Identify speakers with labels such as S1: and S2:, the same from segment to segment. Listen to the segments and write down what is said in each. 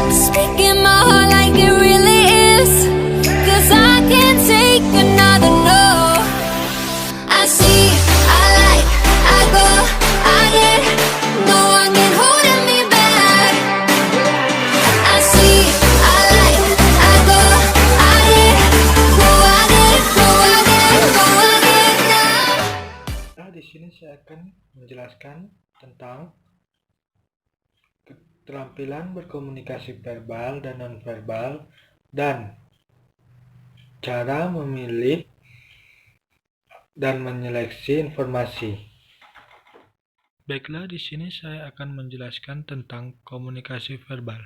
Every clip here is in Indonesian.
S1: Speaking my heart like it really is, 'cause I can't take another no. I see, I like, I go, I get, no one can hold me back. I see, I like, I go, I get, go, I get, go, I get, go, I get now.
S2: Di sini saya akan menjelaskan tentang keterampilan berkomunikasi verbal dan nonverbal dan cara memilih dan menyeleksi informasi. Baiklah, di sini saya akan menjelaskan tentang komunikasi verbal.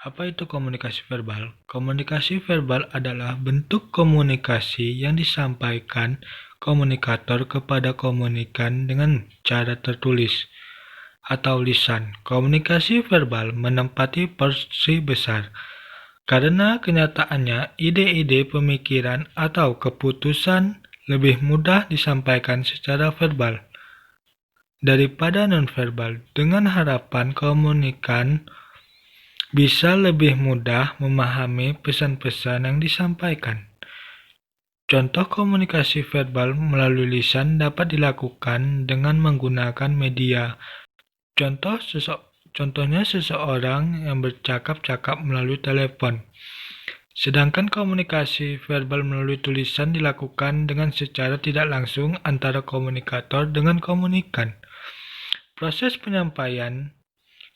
S2: Apa itu komunikasi verbal? Komunikasi verbal adalah bentuk komunikasi yang disampaikan komunikator kepada komunikan dengan cara tertulis atau lisan. Komunikasi verbal menempati porsi besar karena kenyataannya ide-ide, pemikiran, atau keputusan lebih mudah disampaikan secara verbal daripada nonverbal, dengan harapan komunikan bisa lebih mudah memahami pesan-pesan yang disampaikan. Contoh komunikasi verbal melalui lisan dapat dilakukan dengan menggunakan media. Contohnya seseorang yang bercakap-cakap melalui telepon. Sedangkan komunikasi verbal melalui tulisan dilakukan dengan secara tidak langsung antara komunikator dengan komunikan. Proses penyampaian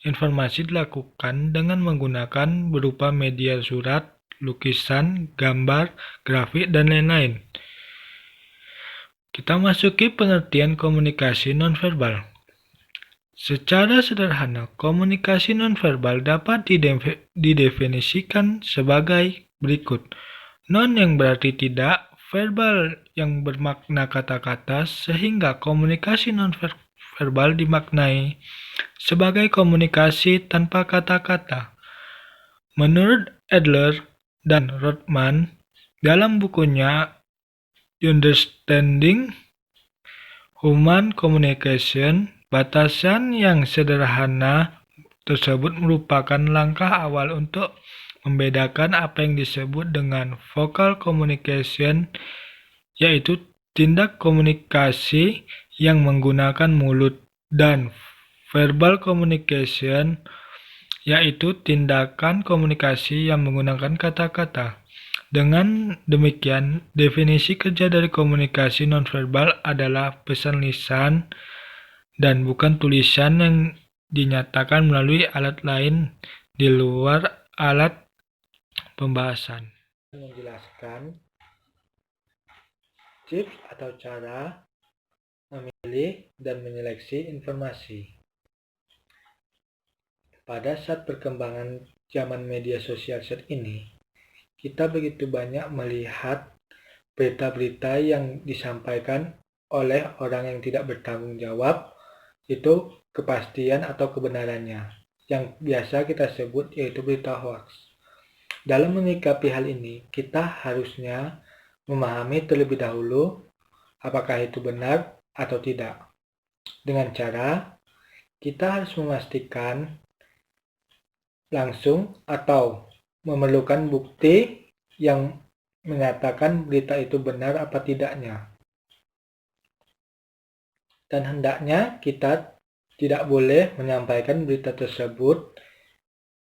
S2: informasi dilakukan dengan menggunakan berupa media surat, lukisan, gambar, grafik, dan lain-lain. Kita masuki pengertian komunikasi nonverbal. Secara sederhana, komunikasi nonverbal dapat didefinisikan sebagai berikut. Non yang berarti tidak, verbal yang bermakna kata-kata, sehingga komunikasi nonverbal dimaknai sebagai komunikasi tanpa kata-kata. Menurut Adler dan Rothman dalam bukunya Understanding Human Communication, batasan yang sederhana tersebut merupakan langkah awal untuk membedakan apa yang disebut dengan vocal communication, yaitu tindak komunikasi yang menggunakan mulut, dan verbal communication, yaitu tindakan komunikasi yang menggunakan kata-kata. Dengan demikian, definisi kerja dari komunikasi nonverbal adalah pesan lisan dan bukan tulisan yang dinyatakan melalui alat lain di luar alat pembahasan. Menjelaskan tips atau cara memilih dan menyeleksi informasi. Pada saat perkembangan zaman media sosial saat ini, kita begitu banyak melihat berita-berita yang disampaikan oleh orang yang tidak bertanggung jawab, itu kepastian atau kebenarannya, yang biasa kita sebut yaitu berita hoax. Dalam menyikapi hal ini, kita harusnya memahami terlebih dahulu apakah itu benar atau tidak. Dengan cara, kita harus memastikan langsung atau memerlukan bukti yang menyatakan berita itu benar apa tidaknya. Dan hendaknya kita tidak boleh menyampaikan berita tersebut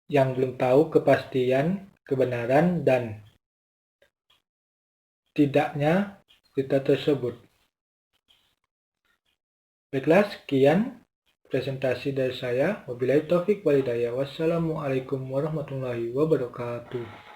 S2: yang belum tahu kepastian, kebenaran, dan tidaknya berita tersebut. Baiklah, sekian presentasi dari saya. Wabillahi taufik wal hidayah. Wassalamualaikum warahmatullahi wabarakatuh.